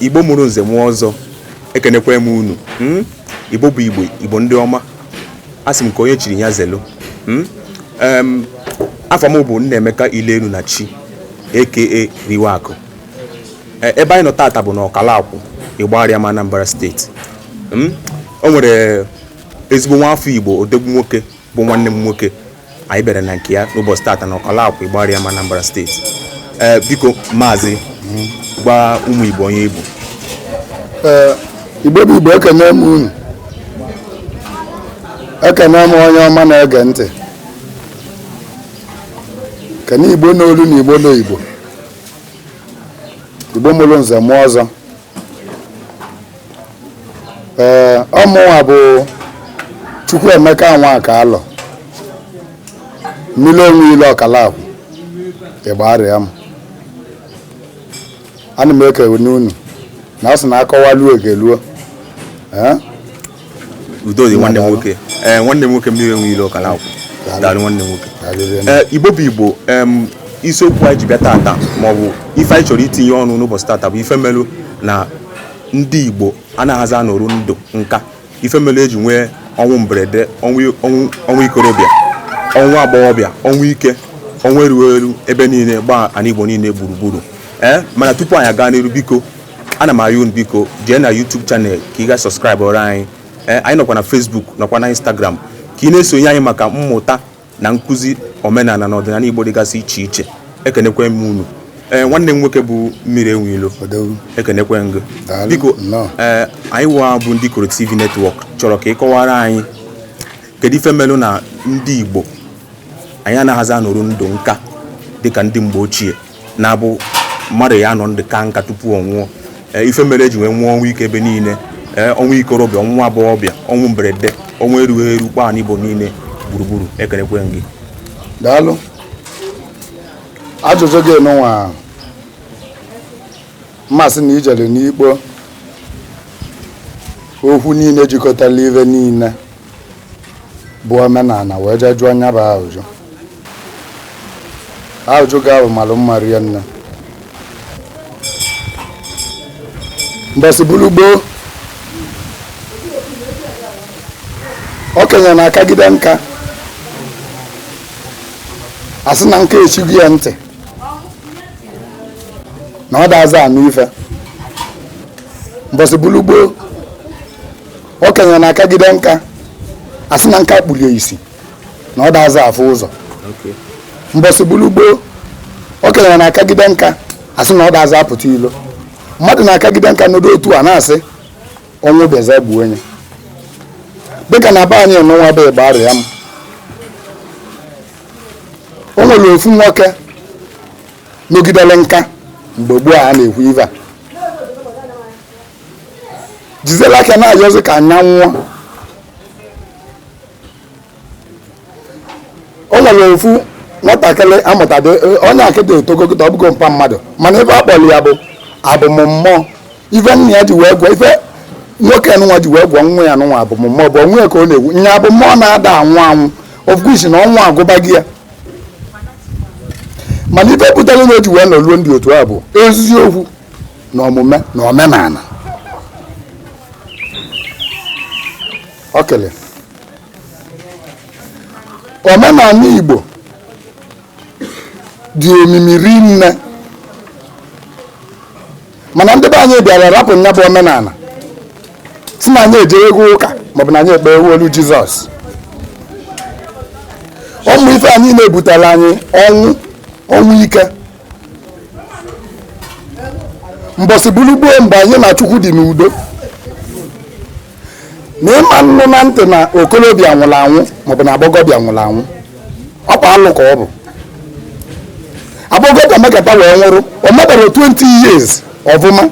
Igbo mụrụ nze mụọ ọzọ ekenekwa m unu Igbo bụ Igbo ndị ọma asị m ka onye chiri ya zelo afọ m bụ Nnaemeka Ilelu na Chi aka Riwakụ ebe anyị nọ tata bụ na Ọkalakwụ Igbarịam Anambra steeti o nwere ezigbo nwafọ Igbo odegwu nwoke bụ nwanne m nwoke anyị bịara na nke ya n'ụbọchị tata na Ọkalakwụ Igbarịam Anambra steeti biko maazị gwa ụmụ Igbo onye Igbo Igbo bụ Igbo ekene m unu ekene m onye ọma na-ege ntị kene Igbo n'olu na Igbo n'Igbo Igbo mụrụ nze mụọ ọzọ ọmụnwa bụ Chukwuemeka Nwakalụ mmiri ENWEILO Ọkalakwụ Igbarịam ana m ekewe n'unu na asị na akọwaluo egeluo udo dị nwanne m nwoke nwanne m nwoke mmiri ENWEILO Ọkalakwụ daalụ nwanne m nwoke Igbo bụ Igbo isiokwu anyị ji bịa tata maọbụ ife anyị chọrọ itinye ọnụ n'ụbọchị tata bụ ife melụ na ndị Igbo anaghịzi anọrụ ndụ nka ife melụ eji nwee ọnwụ mberede ọnwụ ikorobịa ọnwụ agbọghọbịa ọnwụ ike ọnwụ erughị eru ebe niile gbaa ana Igbo niile gburugburu mana tupu anyị aga n'iru biko ana m ayọ unu biko jee na YouTube channel ka ị ga subscribe ọrụ anyị anyị nọkwa na Facebook nọkwa na Instagram ka ị na-esonye anyị maka mmụta na nkụzi omenala na ọdịnala Igbo dịgasị iche iche ekenekwe m unu nwanne m nwoke bụ mmiri ENWEILO ekenekwe ngụ biko anyị bụ ndị ikoROtv netwọk chọrọ ka ị kọwara anyị kedu ife melụ na ndị Igbo anyị anaghịzi anọrụ ndụ nka dịka ndị mgbe ochie na-abụ mmadụ ya nọ ndụ ka nka tupu ọ nwụọ ife mere eji nwee nwụọ ọnwụ ike ebe niile ọnwụ ikorobịa ọnwụ agbọghọbịa ọnwụ mberede ọnwụ erughị eru kpaa n'Igbo niile gburugburu ekenekwe gị daalụ ajụjụ gị nụnwa mmasị na ijere n'ikpo okwu niile jikọtara ife niile bụ omenala wee jee jụọ nya bụ ajụjụ gị ahụ malụ mma rie nne mbọsị bulu gboo okenye na-akagide nka asị na nka echighị ya ntị na ọ daza anụ ife mbọsị bulu gboo okenye na-akagide nka asị na nka kpulie isi na ọ daza afụ ụzọ mbọsị bulu gboo okenye na-akagide nka asị na ọ daza apụta ilo mmadụ na-akagide nka n'ụdị otu a na-asị ọnwụ bịaza gbuo onye dịka na be anyị n'ụwa bụ Igbarịam o nwere ofu nwoke nọgidere nka mgbe gboo a na-ekwu ive a jizela aka na-ayọzi ka anya nwụọ o nwere ofu nwatakịrị amụtadị onye akịda etogogota ọ bụgo mpa mmadụ mana ife akpọrọ ya bụ abụmmmụọ ife nna ya ji wee gwọ ife nwoke nwa ji wee gwọ nwa ya nwa abụmmmụọ bụ onwe ka ọ na-egwu nya abụmmụọ na-ada anwụ anwụ ofkwuisi na ọnwa agụba gị ya mana ife pụtara na o ji wee nọruo ndị otu a bụ eziokwu na omume na omenala okele omenala Igbo dị omimi rinne mana ndị be anyị bịara rapụ nya bụ omenala si na anyị eje egwu ụka maọbụ na anyị ekpe egwu olu Jizọs ụmụ ife anyị na-ebutere anyị ọnwụ ike mbọsị bulu gboo mgbe anyị na Chukwu dị n'udo na ịma nnụ na ntị na okolobịa nwụrụ anwụ maọbụ na agbọghọbịa nwụrụ anwụ ọ bụ alụ ka ọ bụ agbọghọbịa mekata wee nwụrụ o mebere 20 years ọfụma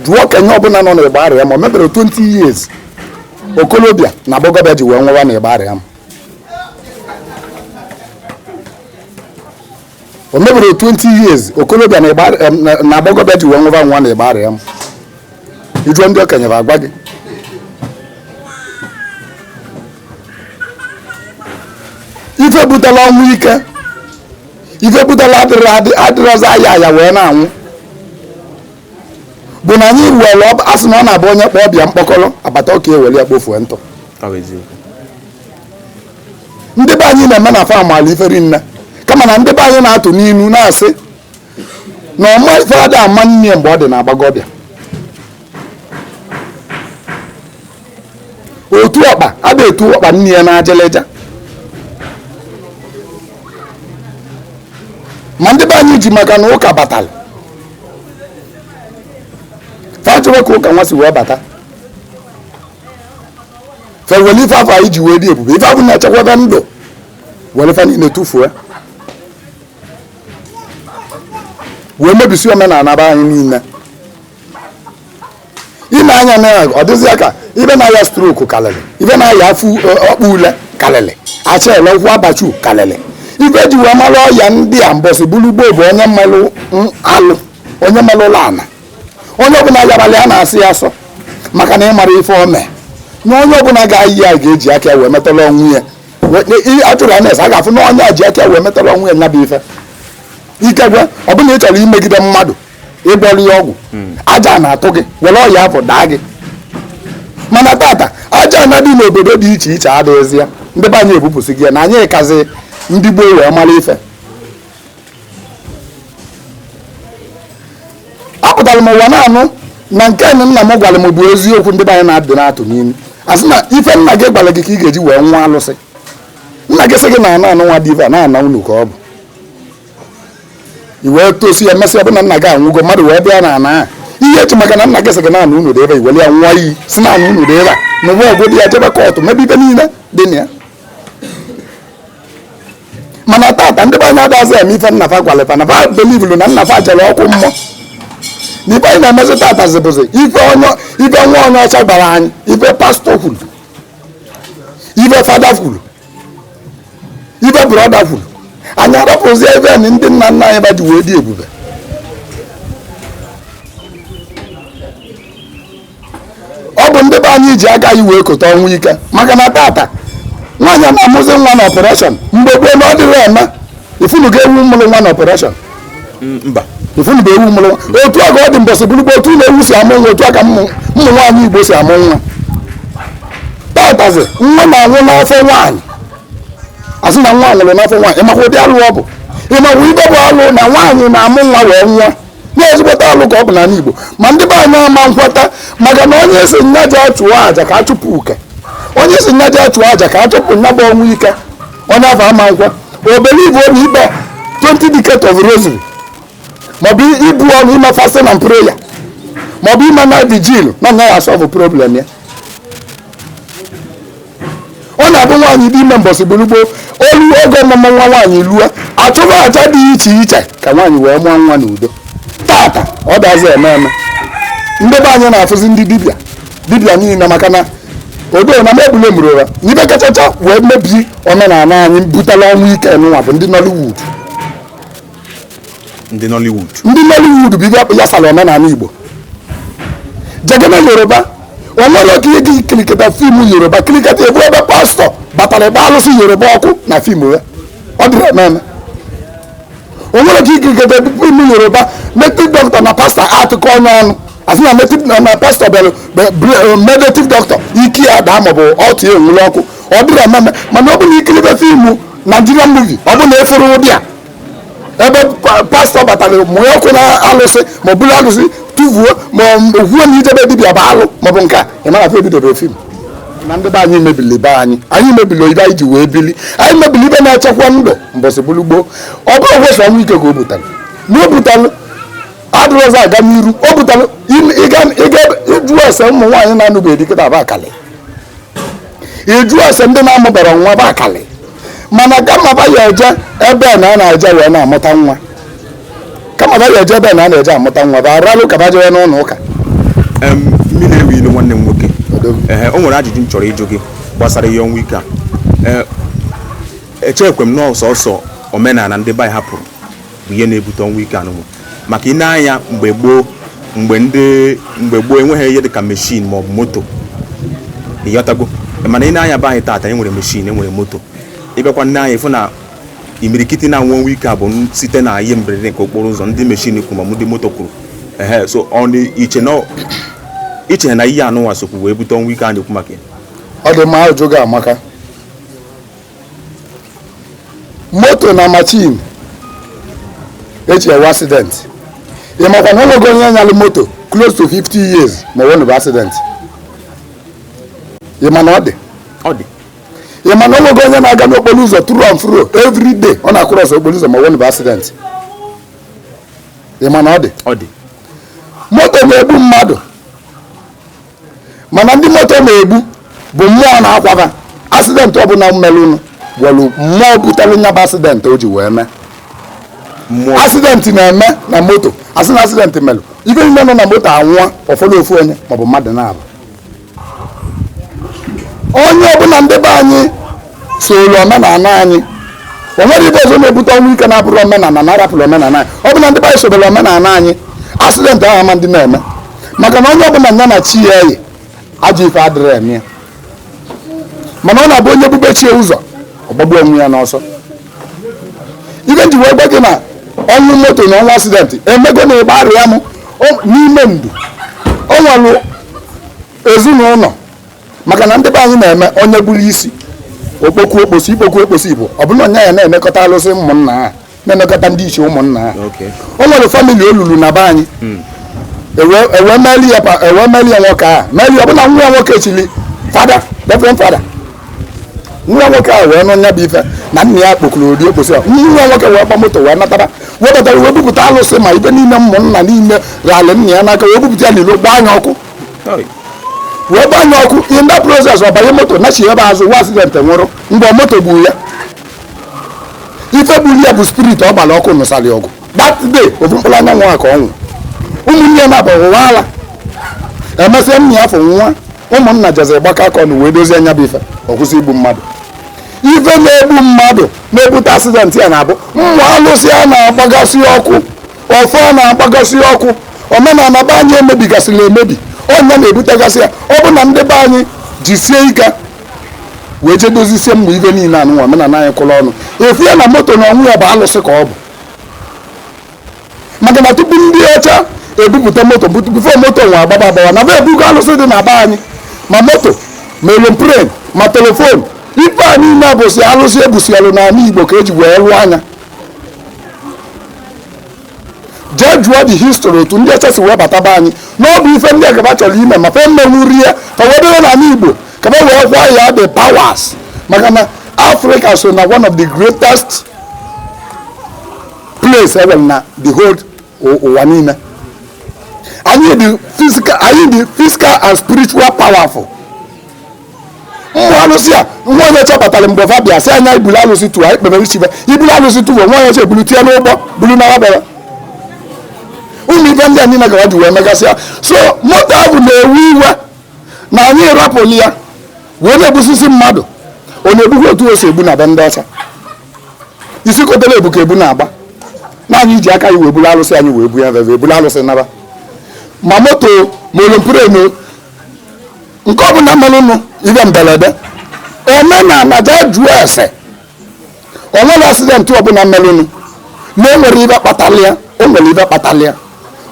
jụọ okenye ọbụla nọ n'Igbarịam o mebere 20 years okolobịa na agbọghọbịa ji wee nwụwa n'Igbarịam o mebere 20 years okolobịa na agbọghọbịa ji wee nwụwa nwa n'Igbarịam ijụọ ndị okenye bụ agwa gị ife butela ọnwụ ike ife butela adịrọzi aya wee na-anwụ bụ na anyị were asị na ọ na-abụ onye kpọọ ọbịa mkpọkọrọ abata ọka ewere ya kpofuo ntụ. Ndị be anyị na-eme na fam ala iferi nne kama na ndị be anyị na-atụ n'inu na-asị na ọma ife ada ama nne mgbe ọ dị na-agbagọbịa. Otu ọkpa ada etu ọkpa nne ya na-ajeleja. Ma ndị be anyị ji maka na ụka batara fachọrọ ka ụka nwa si wee bata fewere ife afọ anyị ji wee dị ebube ife afọ na-echekwaba ndụ were fa niile tụfuo wee mebisi omenala be anyị niile. Ime anya na ọ dịzịa ka ibe na-aya stroku kalịlị, ibe na-aya afọ ọkpụ ule kalịlị, acha ele ụkwụ abachu kalịlị. Ife ji wee mara ọya ndị a mbọsị bulugbo bụ onye mmalụ alụ, onye mmalụ ụlọ ana, onye ọbụla yabalị a na-asị ya asọ maka na ịmara ife ome na onye ọbụla ga-ayi ya ga-eji aka wee metọrọ onwe ya. Atụrụ anya a ga-afụ na onye a ji aka wee metọrọ onwe ya nya bụ ife ikegwe ọbụla ị chọrọ imegide mmadụ ịgwọrọ ya ọgwụ aja na-atụ gị were ọya afọ daa gị. Mana tata aja na dị n'obodo dị iche iche adịghịzi ya, ndị be anyị ebupụsị gị na anyị kazi ndị gboo wee mara ife. Apụtara m ụwa na-anụ na nke nna m gwara m bụ eziokwu ndị be anyị na-adị na-atụ n'ime asị na ife nna gị gwara gị ka ị ga-eji wee nwa alụsị. Nna gị sị gị na anụ nwa diva na-ana unu ka ọ bụ i wee tosi ya mesị ọbụna nna gị anwụgo mmadụ wee bịa na ana ihe echi maka na nna gị sị gị na anụ unu dị ebe iwere ya nwa iyi si na anụ unu dị ebe a na ụwa ọgwụ dị ya jebe kọtụ mebe ibe niile dị na ya. Mana tata ndị be anyị adazi eme ife nna fa gwalefa na fa belivulu na nna fa jere ọkụ mmụọ na ife anyị na-emezi tata zibụzi ife nwa onye ọcha gwara anyị, ife pastọ kwuru, ife fada kwuru, ife brọda kwuru, anyị arapụzi ebe ndị nna nna anyị ba ji wee dị ebube. Ọ bụ ndị be anyị ji aka anyị wee kote ọnwụ ike maka na tata nwaanyị na-amụzi nwa na ọpụreshọn mgbe gboo na ọ dịrị eme ifunu ga-ewu mụrụ nwa na ọpụreshọn mba ifunu bụ ewu mụrụ nwa otu a ka ọ dị mbọsị bụrụgbo otu na-ewu si amụ nwa otu a ka ụmụ nwaanyị Igbo si amụ nwa. Tatazi nwa na-anwụ n'afọ nwaanyị asị na nwa nwụrụ n'afọ nwaanyị ịmakwa ụdị alụ ọ bụ ịmakwa ibe bụ alụ na nwaanyị na-amụ nwa wee nwa na-ezigbote alụ ka ọ bụ n'ala Igbo. Ma ndị be anyị ama nkweta maka na onye si nya ji achụwa aja ka achụpụ uke, onye si nya ji achụwa aja ka achụpụ nya bụ ọnwụ ike, onye afọ ama nkwa obelivu na ikpe 20 decades of rosary maọbụ ibu ọrụ ime fasting and prayer maọbụ ime na vigil na nya ya asọvụ problem ya. Ọ na-abụ nwaanyị dị ime mbọsị gburugbo olu oge ọmụmụ nwa nwaanyị lue achụba aja dị iche iche ka nwaanyị wee mụọ nwa n'udo. Tata ọ dazi eme ndị be anyị na-afụzi ndị dibịa niile maka na odo na mebule mụrụ ụra n'ibe kachacha wee mebie omenala anyị butela ọnwụ ike nwa bụ ndị Nollywood. Ndị Nollywood bụ ibe yasala omenala Igbo. Jegeme Yoruba onwere oke ihe kiliketa fiimu Yoruba kiliketa ebu ebe pastọ batara ebe alụsị Yoruba ọkụ na fiimu ya ọ dịrị ememe. Onwere oke ikiliketa fiimu Yoruba native doctor na pastọ atụkọ onye ọnụ asị na native na pastọ bịara mediative doctor ike ya daa maọbụ ọtụ ya enwere ọkụ ọ dịrị ememe. Mana ọ bụ na ikilibe fiimu Nigerian movie ọ bụ na efere ụdị a ebe pastọ batara mụọ ọkụ na alụsị ma ọ bụrụ alụsị tụvuo ma okwuo na ijebe dibịa bụ alụ maọbụ nke a ịmara afọ ebidobe fim. Na ndị be anyị mebili be anyị mebili oyibe anyị ji wee bili anyị mebili ibe na-echekwa ndụ mbọsị bulugboo. Ọ bụrụ gwesa ọnwụ ike ka o butalụ na o butalụ adịrọzi aga n'iru o butalụ ịjụ ese ụmụ nwaanyị na-anụbeghị dikịta bụ akalị, ịjụ ese ndị na-amụbara nwa bụ akalị. Mana kama ba ya eje ebe na a na-eje wee na-amụta nwa kama ba ya eje ebe na a na-eje amụta nwa ba aralụ ka ba jewe n'ụlọ ụka. Mmiri ewu ilu nwanne m nwoke o nwere ajụjụ m chọrọ ịjụ gị gbasara ihe ọnwụ ike a. Echekwe m n'ọsọsọ omenala ndị be anyị hapụrụ bụ ihe na-ebute ọnwụ ike anụnwụ maka ị na-anya mgbe gboo enweghị ihe dịka meshin maọbụ moto ịghọtago. Mana ị na-anya be anyị tata enwere meshin enwere moto ịbịakwa nne anyị fụ na imirikiti na-anwụ ọnwụ ike a bụ site na ihe mberede nke okporo ụzọ ndị meshin kwuru ma ndị moto kwuru so iche na ihe anụnwa sokwu wee bute ọnwụ ike a na-ekwu maka ya. Ọ dị mma ajụ ga-amaka. Moto na machin eji ewe accident. Ị makwa na ụlọgo onye nyalụ moto close to 50 years ma ọ bụ accident. Ị ma na ọ dị? Ọ dị. Ị ma na ụlọgo onye na-aga n'okporo ụzọ through and through every day ọ na-akwụrụ okporo ụzọ ma ọ bụ accident. Ị ma na ọ dị? Ọ dị. Moto na-egbu mmadụ. Mana ndị moto na-egbu bụ mmụọ na-akwaba. Accident ọbụla mmelụnụ gwọrọ mmụọ butere nya bụ accident o ji wee mee. Accident na-eme na moto. Asị na accident melụ. Ife niile nọ na moto anwụọ ọfọdụ ofu onye maọbụ mmadụ na-abụ. Onye ọbụla ndị be anyị soro omenala anyị. O nwere ibe ọzọ na-ebute ọnwụ ike na-abụrụ omenala na-arapụrụ omenala anyị. Ọ bụla ndị be anyị sobere omenala anyị, accident ahụ ama ndị na-eme. Maka na onye ọbụla nya na chi ya eyi ajọ ife adịrị eme ya. Mana ọ na-abụ onye bube chie ụzọ ọgbagbu onwe ya n'ọsọ. Ife nji wee gwa gị na ọnwụ moto na ọnwụ accident emego na ịgba arịa m n'ime ndụ. O nwere ezinụlọ maka na ndị be anyị na-eme onye buru isi okpokwu okposi bụ ọ bụla onye ya na-emekọta alụsị ụmụnna ha na-emekọta ndị iche ụmụnna ha. O nwere famili olulu na be anyị ewe meli ya nwoke a meli ọbụla nwa nwoke chili fada reverend fada nwa nwoke a wee n'ọnya bụ ife na nna ya kpokuru ori okposi nwa nwoke wee gba moto wee natara wee batara wee bupụta alụsị ma ibe niile ụmụnna niile ralị nna ya n'aka wee bupụta ya n'ilo gbaa anya ọkụ wee gbaa anya ọkụ in that process ọbanye moto nachi ebe azụ nwa accident nwụrụ mgbe moto gburu ya. Ife gburu ya bụ spirit ọ gbara ọkụ nụsara ọgụ that day ofu mkpụrụ anya nwa ka ọ nwụ. Ụmụnne na-abụ ụwaala emesịa nna ya afọ nwa ụmụnna jeze gbakọ aka ọnụ wee dozie anya bụ ife ọ kwụsị igbu mmadụ. Ife na-egbu mmadụ na-ebute accident ya na-abụ mmụ alụsị a na-agbagasị ọkụ ọfọ a na-agbagasị ọkụ omenala be anyị emebigasịrị emebi ọnya na-ebutegasị ya. Ọ bụ na ndị be anyị jisie ike wee je dozisie mgbe ife niile anụnwa omenala anyị kwụrụ ọnụ efu ya na moto na ọnwụ ya bụ alụsị ka ọ bụ. Maka na tupu ndị ọcha ebupụta moto bifo moto nwe agbawa na be ebugo alụsị dị na be anyị ma moto ma eromplen ma telefon ife a niile bụsị alụsị ebusialụ n'ala Igbo ka eji wee lụọ anya. Jee jụọ the history otu ndị ọcha si wee bata be anyị na ọ bụ ife ndị akaba chọrọ ime ma fe mmenwuri ya ka wedere n'ala Igbo ka be wee kwa ya the powers. Maka na Africa so na one of the greatest place ever na the whole ụwa niile. Anyị dị physical and spiritual powerful. Mmụ alụsị a nwa onye chọpụtara mgbe fa bịa sị anya ibulu alụsị tụwa anyị kpebere chibe ibulu alụsị tụwa nwa onye ebulu tie n'ụgbọ bulu na wabara ụmụ ife ndị a niile gara ji wee megasịa. So moto ahụ na-ewu iwe na anyị rapụli ya wee na-egbusisi mmadụ. Ọ na-egbukwa otu o si egbu na be ndị ọcha isi kotere ebu ka ebu na-agba na anyị ji aka anyị wee bulu alụsị anyị wee bu ya veve ebulu alụsị naba ma moto ma olompreno nke ọbụla melụnụ ibe mberede omenala ja jụọ ese o nwere accident ọbụla melụnụ na o nwere ibe kpatalịa o nwere ibe kpatalịa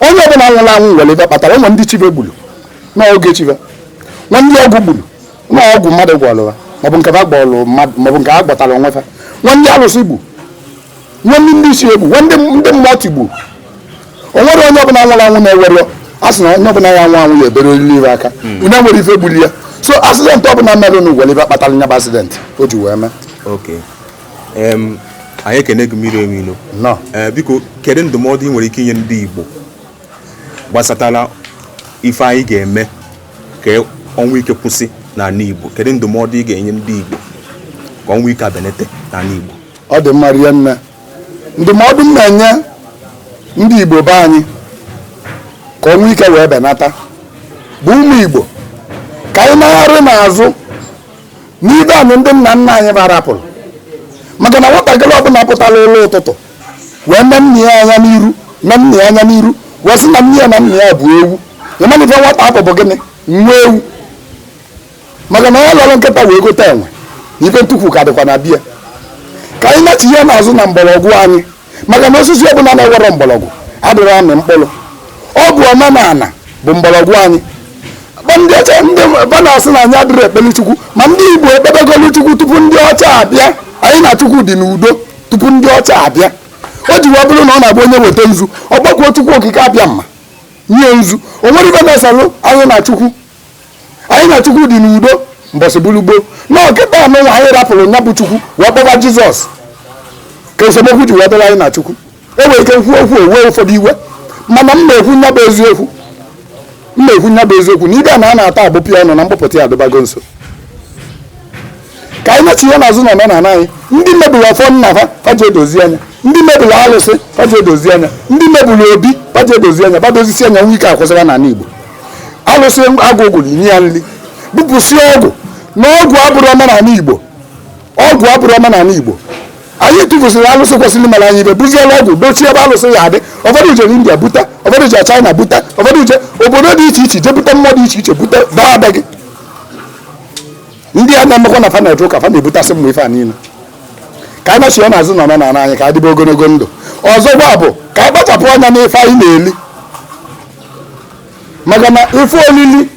onye ọbụla nwụrụ anwụ nwere ibe kpatara. O nwere ndị chive gburu n'oge chive nwa ndị ọgwụ gburu na ọgwụ mmadụ gwọrọ maọbụ nke ha gbọrọ mmadụ maọbụ nke ha gbọtara onwe ha nwa ndị alụsị gbu nwa ndị isi egbu nwa ndị mmụọ tigbu. O nwere onye ọbụla nwụrụ anwụ na-ewere a sị na onye ọbụla ya nwa anwụ ya ebere olile aka onye nwere ife gburu ya. So accident ọbụla mere n'ugwu ebe kpatara nya bụ accident o ji wee mee. Anyị ekene gị mmiri emilo biko kedu ndụmọdụ ị nwere ike inye ndị Igbo gbasatara ife anyị ga-eme ka ọnwụ ike kwụsị n'ala Igbo? Kedu ndụmọdụ ị ga-enye ndị Igbo ka ọnwụ ike abenete n'ala Igbo? Ọ dị mma rie nne. Ndụmọdụ m na-enye ndị Igbo be anyị ka ọnwụ ike wee benata bụ ụmụ Igbo ka anyị nagharị n'azụ n'ibe anyị ndị nna nna anyị barapụrụ. Maka na nwatakịrị ọbụla pụtara ụlọ ụtụtụ wee mee nna ya anya n'iru wee sị na nne ya na nna ya bụ ewu. Ịmana ife nwata afọ bụ gịnị? Nwa ewu. Maka na ya lọrọ nkịta wee gote enwe na ife ntukwu ka dịkwa na bịa. Ka anyị na-etinye n'azụ na mgbọrọgwụ anyị maka na osisi ọbụla na-ewere mgbọrọgwụ adịrị amị mkpụrụ. ọ bụ omenala bụ mgbọrọgwụ anyị. Ndị ọcha ndị na-asị na anyị adịrị ekpeli Chukwu, ma ndị Igbo ekpebegolu Chukwu tupu ndị ọcha abịa. Anyị na Chukwu dị n'udo tupu ndị ọcha abịa. O ji wee bụrụ na ọ na-abụ onye weta nzu, ọ gbakwuo Chukwu okike abịa mma nye nzu. O nwere ife na-esalụ anyị na Chukwu. Anyị na Chukwu dị n'udo mbọsị bulu gboo. Na ọkịta anụnwa anyị rapụrụ nya bụ Chukwu wee kpọba Jizọs ka esemokwu ji wee dịrị anyị na Chukwu. E nwere ike nkwu okwu owee ụfọdụ iwe, mana m na-ekwu nya bụ eziokwu. M na-ekwu nya bụ eziokwu na ibe a na-ata agbụpụ ya nọ na mgbapụta ya adịbago nso. Ka anyị na-echi ihe n'azụ na omenala anyị. Ndị mebiri ọfọ nna fa ji edozi anya, ndị mebiri alụsị fa ji edozi anya, ndị mebiri obi fa ji edozi anya, badozisi anya nwe ike akwụsịra n'ala Igbo. Alụsị agụ ogwuru inye ya nri, bupụsị ọgwụ na ọgwụ abụrụ omenala Igbo. Ọgwụ abụrụ omenala Igbo. Anyị tụfusịrị alụsị kwesịrị mara anyị ibe buziela ọgwụ dochie ebe alụsị ya adị. Ụfọdụ jere India buta, ụfọdụ jere China buta, ụfọdụ je obodo dị iche iche je bute mmụọ dị iche iche bute baa be gị. Ndị a na-emekwa na fa na-eje ụka fa na-ebutasị mma ife a niile. Ka anyị nọchie n'azụ na omenala anyị ka adịbe ogologo ndụ. Ọzọkwa bụ ka anyị kpachapụ anya n'ife anyị na-eli, maka na ife olili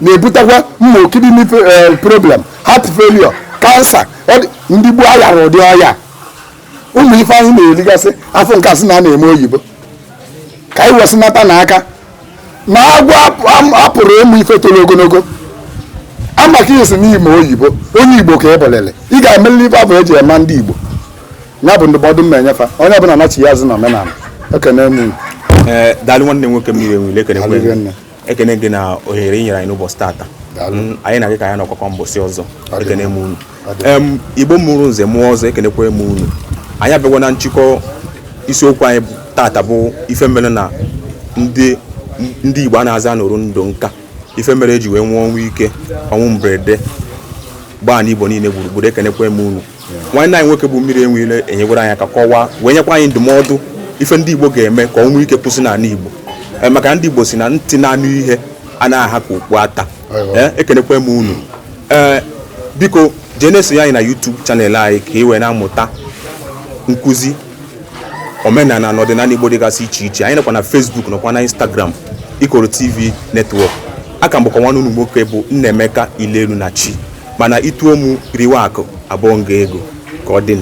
na-ebutekwa mma kidney problem, heart failure, kansa. Ndị gboo ayara ụdị ọya ụmụ ife anyị na-eligasị afọ nke asị na a na-eme oyibo. Ka anyị wesinata n'aka na agwọ apụrụ ịmụ ife toro ogologo amaka isi n'ime oyibo. Onye Igbo ka ebolele ị ga-emelili ife abụ eji ema ndị Igbo. Ya bụ ndụmọdụ m na-enyefa onye ọbụla nachi ya azụ na omenala. Ekene m. Daalụ nwanne nwoke mmiri enwile ekene gị na ohere inyere anyị n'ụbọchị tata. Anyị na gị ka anyị nọkọkọ mbọsị ọzọ. Ekene m unu. Igbo mụrụ nze mụọ ọzọ, ekenekwe m unu. Anyị abịagwa na nchịkọ isiokwu anyị tata bụ ife mere na ndị Igbo a na-aza n'oru ndụ nka. Ife mere eji wee nwụọ ọnwụ ike, ọnwụ mberede gbaa n'Igbo niile gburugburu. Ekenekwe m unu. Nwanne anyị nwoke bụ mmiri enwile enyegwara anyị aka kọwaa wee nyekwa anyị ndụmọdụ ife ndị Igbo ga-eme ka ọnwụ ike kwụsị n'ala Igbo. Maka ndị Igbo si na ntị na-anụ ihe anaghị aha ka okpu ata. Ekenekwe m unu. Biko jee na-esonye anyị na YouTube chanel anyị ka ị wee na-amụta nkụzi omenala na ọdịnala Igbo dịgasị iche iche. Anyị nọkwa na Facebook, nọkwa na Instagram, ikoROtv network. Aka mbụkọ nwanne unu nwoke bụ Nnaemeka Ilelu na Chi, mana ituo m riwe akụ abụọ nga ego ka ọ dị.